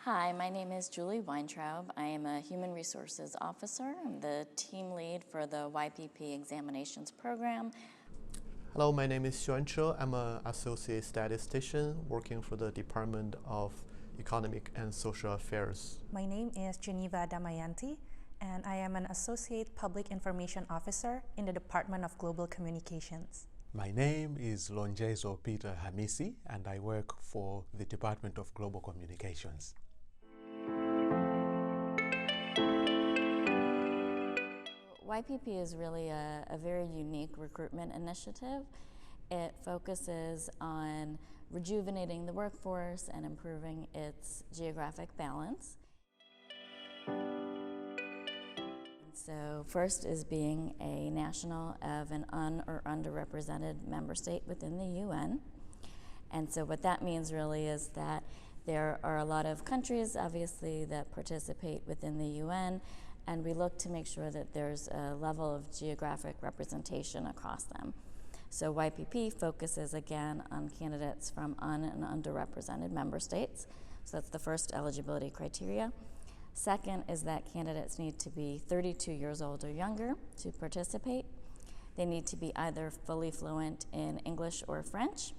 Hi, my name is Julie Weintraub. I am a Human Resources Officer. I'm the team lead for the YPP Examinations Program. Hello, my name is Xuan Che. I'm an Associate Statistician working for the Department of Economic and Social Affairs. My name is Geneva Damayanti, and I am an Associate Public Information Officer in the Department of Global Communications. My name is Lonjezo Peter Hamisi, and I work for the Department of Global Communications. YPP is really a very unique recruitment initiative. It focuses on rejuvenating the workforce and improving its geographic balance. So first is being a national of an or underrepresented member state within the UN. And so what that means really is that there are a lot of countries, obviously, that participate within the UN, and we look to make sure that there's a level of geographic representation across them. So YPP focuses again on candidates from and underrepresented member states. So that's the first eligibility criteria. Second is that candidates need to be 32 years old or younger to participate. They need to be either fully fluent in English or French.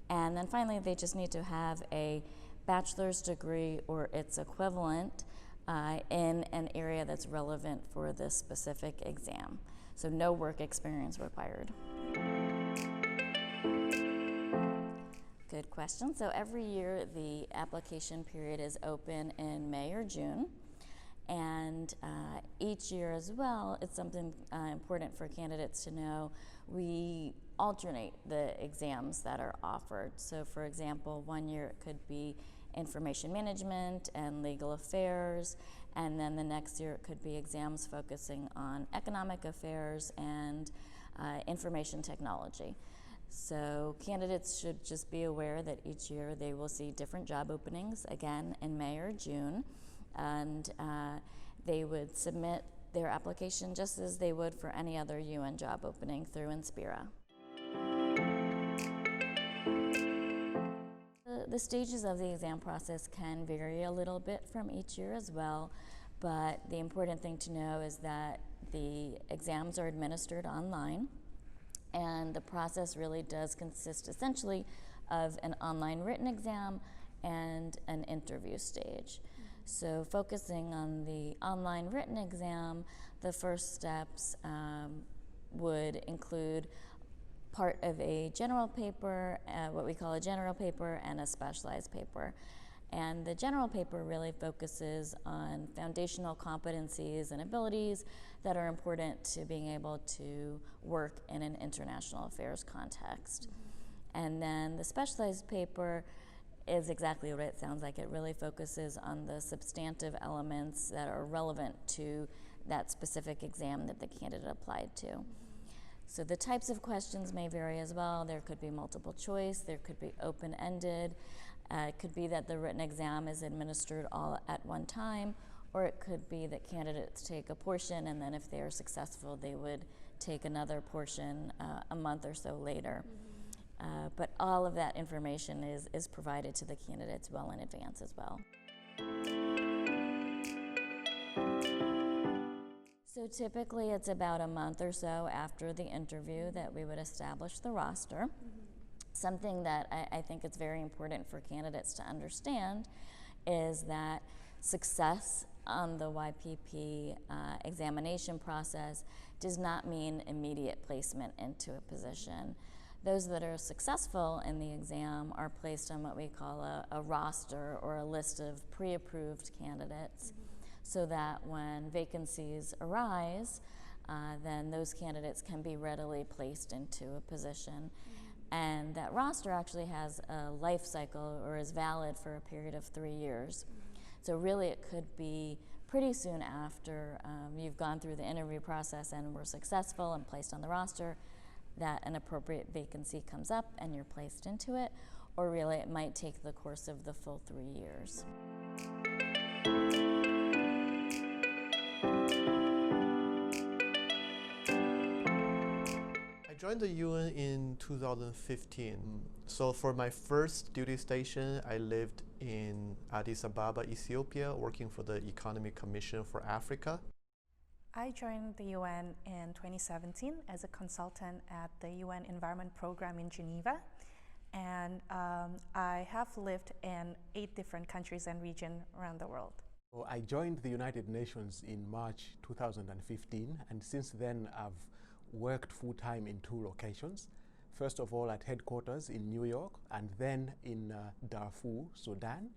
And then finally, they just need to have a bachelor's degree or its equivalent in an area that's relevant for this specific exam. So no work experience required. Good question. So every year the application period is open in May or June. And each year as well, it's something important for candidates to know, we alternate the exams that are offered. So for example, one year it could be information management and legal affairs, and then the next year it could be exams focusing on economic affairs and information technology. So candidates should just be aware that each year they will see different job openings, again in May or June, and they would submit their application just as they would for any other UN job opening through Inspira. The stages of the exam process can vary a little bit from each year as well, but the important thing to know is that the exams are administered online, and the process really does consist essentially of an online written exam and an interview stage. So focusing on the online written exam, the first steps would include part of a general paper, what we call a general paper, and a specialized paper. And the general paper really focuses on foundational competencies and abilities that are important to being able to work in an international affairs context. And then the specialized paper is exactly what it sounds like. It really focuses on the substantive elements that are relevant to that specific exam that the candidate applied to. So the types of questions may vary as well. There could be multiple choice, there could be open-ended. It could be that the written exam is administered all at one time, or it could be that candidates take a portion, and then if they are successful, they would take another portion a month or so later. But all of that information is provided to the candidates well in advance as well. So typically it's about a month or so after the interview that we would establish the roster. Something that I think it's very important for candidates to understand is that success on the YPP examination process does not mean immediate placement into a position. Those that are successful in the exam are placed on what we call a roster or a list of pre-approved candidates, so that when vacancies arise, then those candidates can be readily placed into a position. And that roster actually has a life cycle or is valid for a period of 3 years. So really it could be pretty soon after you've gone through the interview process and were successful and placed on the roster that an appropriate vacancy comes up and you're placed into it, or really it might take the course of the full 3 years. I joined the UN in 2015. So for my first duty station, I lived in Addis Ababa, Ethiopia, working for the Economic Commission for Africa. I joined the UN in 2017 as a consultant at the UN Environment Program in Geneva. And I have lived in 8 different countries and regions around the world. So I joined the United Nations in March 2015, and since then I've worked full-time in 2 locations. First of all at headquarters in New York, and then in Darfur, Sudan.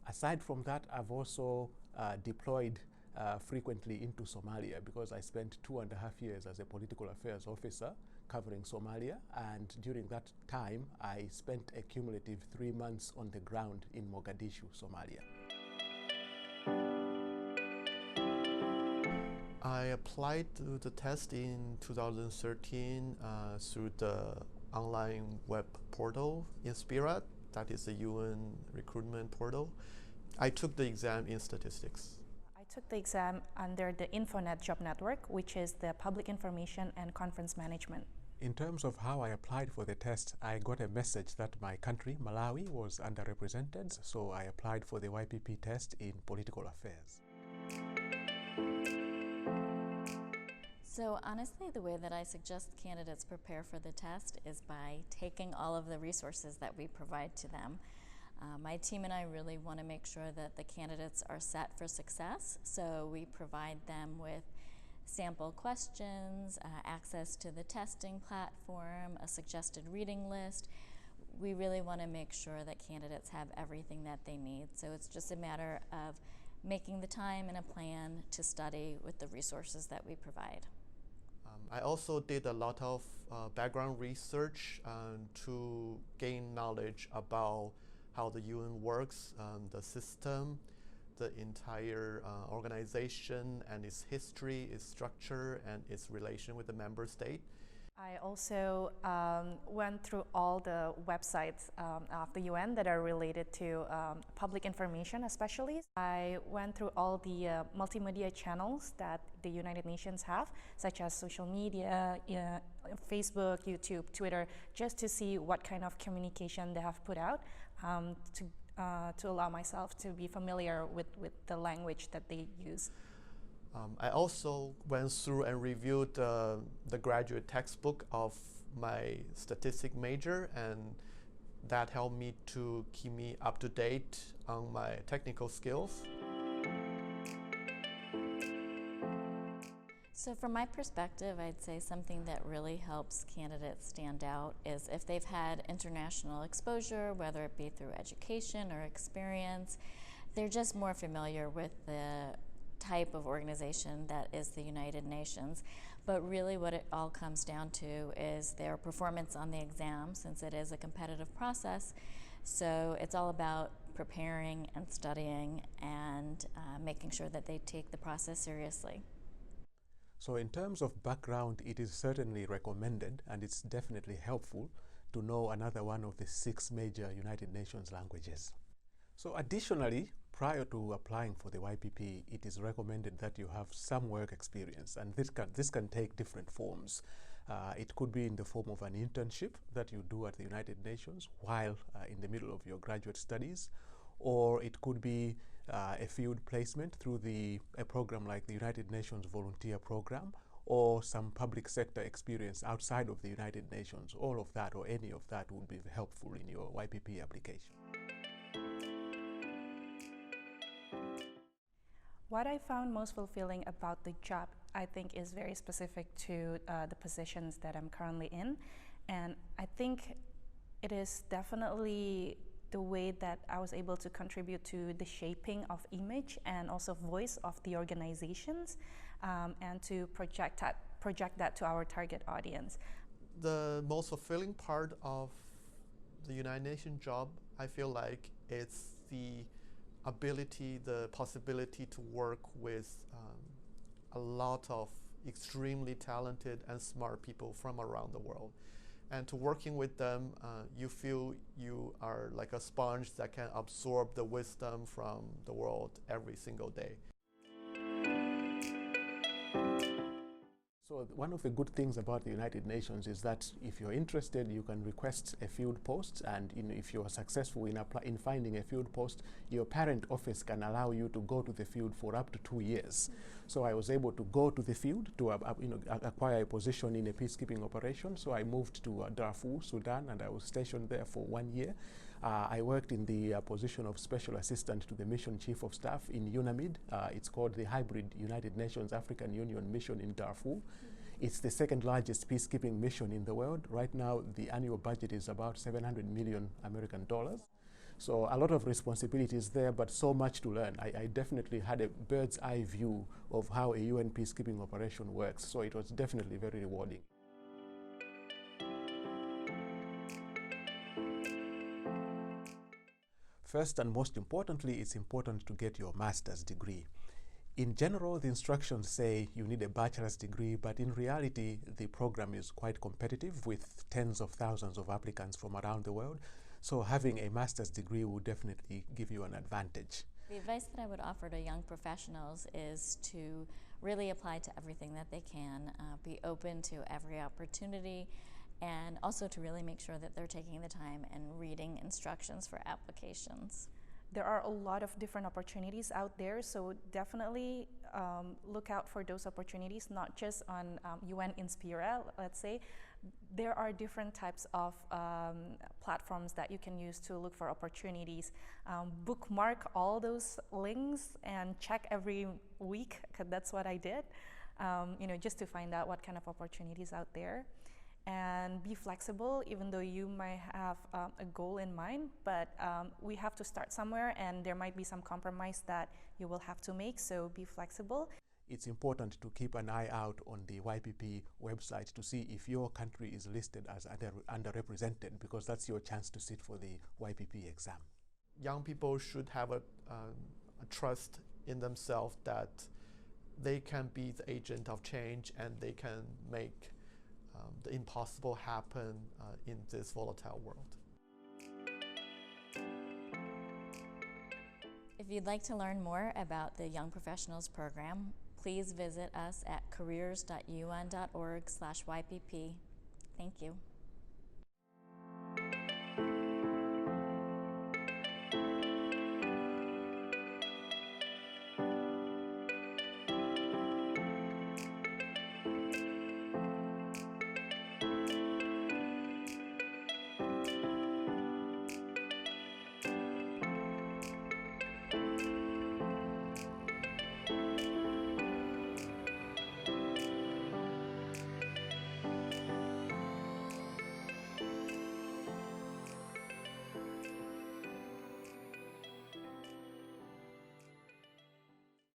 Aside from that, I've also deployed frequently into Somalia, because I spent 2.5 years as a political affairs officer covering Somalia, and during that time I spent a cumulative 3 months on the ground in Mogadishu, Somalia. I applied to the test in 2013 through the online web portal Inspirat, that is the UN recruitment portal. I took the exam in statistics. I took the exam under the InfoNet Job Network, which is the public information and conference management. In terms of how I applied for the test, I got a message that my country, Malawi, was underrepresented, so I applied for the YPP test in political affairs. So honestly, the way that I suggest candidates prepare for the test is by taking all of the resources that we provide to them. My team and I really want to make sure that the candidates are set for success, so we provide them with sample questions, access to the testing platform, a suggested reading list. We really want to make sure that candidates have everything that they need. So it's just a matter of making the time and a plan to study with the resources that we provide. I also did a lot of background research to gain knowledge about how the UN works, the system, the entire organization and its history, its structure, and its relation with the member state. I also went through all the websites of the UN that are related to public information especially. I went through all the multimedia channels that the United Nations have, such as social media, Facebook, YouTube, Twitter, just to see what kind of communication they have put out to allow myself to be familiar with the language that they use. I also went through and reviewed the graduate textbook of my statistics major, and that helped me to keep me up to date on my technical skills. So from my perspective, I'd say something that really helps candidates stand out is if they've had international exposure, whether it be through education or experience, they're just more familiar with the type of organization that is the United Nations. But really what it all comes down to is their performance on the exam, since it is a competitive process. So it's all about preparing and studying and making sure that they take the process seriously. So in terms of background, it is certainly recommended, and it's definitely helpful to know another one of the 6 major United Nations languages. So additionally, prior to applying for the YPP, it is recommended that you have some work experience, and this can take different forms. It could be in the form of an internship that you do at the United Nations while in the middle of your graduate studies, or it could be a field placement through a program like the United Nations Volunteer Program, or some public sector experience outside of the United Nations. All of that or any of that would be helpful in your YPP application. What I found most fulfilling about the job, I think, is very specific to the positions that I'm currently in. And I think it is definitely the way that I was able to contribute to the shaping of image and also voice of the organizations, and to project that to our target audience. The most fulfilling part of the United Nations job, I feel like, it's the ability, the possibility to work with a lot of extremely talented and smart people from around the world. And to working with them, you feel you are like a sponge that can absorb the wisdom from the world every single day. So one of the good things about the United Nations is that if you're interested, you can request a field post, and if you're successful in finding a field post, your parent office can allow you to go to the field for up to 2 years. So I was able to go to the field to acquire a position in a peacekeeping operation. So I moved to Darfur, Sudan, and I was stationed there for 1 year. I worked in the position of Special Assistant to the Mission Chief of Staff in UNAMID. It's called the Hybrid United Nations African Union Mission in Darfur. It's the second largest peacekeeping mission in the world. Right now, the annual budget is about $700 million American dollars. So a lot of responsibilities there, but so much to learn. I definitely had a bird's eye view of how a UN peacekeeping operation works. So it was definitely very rewarding. First and most importantly, it's important to get your master's degree. In general, the instructions say you need a bachelor's degree, but in reality, the program is quite competitive with tens of thousands of applicants from around the world. So having a master's degree will definitely give you an advantage. The advice that I would offer to young professionals is to really apply to everything that they can, be open to every opportunity, and also to really make sure that they're taking the time and reading instructions for applications. There are a lot of different opportunities out there, so definitely look out for those opportunities, not just on UN Inspira, let's say. There are different types of platforms that you can use to look for opportunities. Bookmark all those links and check every week, because that's what I did, just to find out what kind of opportunities out there. And be flexible, even though you might have a goal in mind, but we have to start somewhere, and there might be some compromise that you will have to make, so be flexible. It's important to keep an eye out on the YPP website to see if your country is listed as underrepresented, because that's your chance to sit for the YPP exam. Young people should have a trust in themselves that they can be the agent of change, and they can make the impossible happen in this volatile world. If you'd like to learn more about the Young Professionals Program, please visit us at careers.un.org/YPP. Thank you.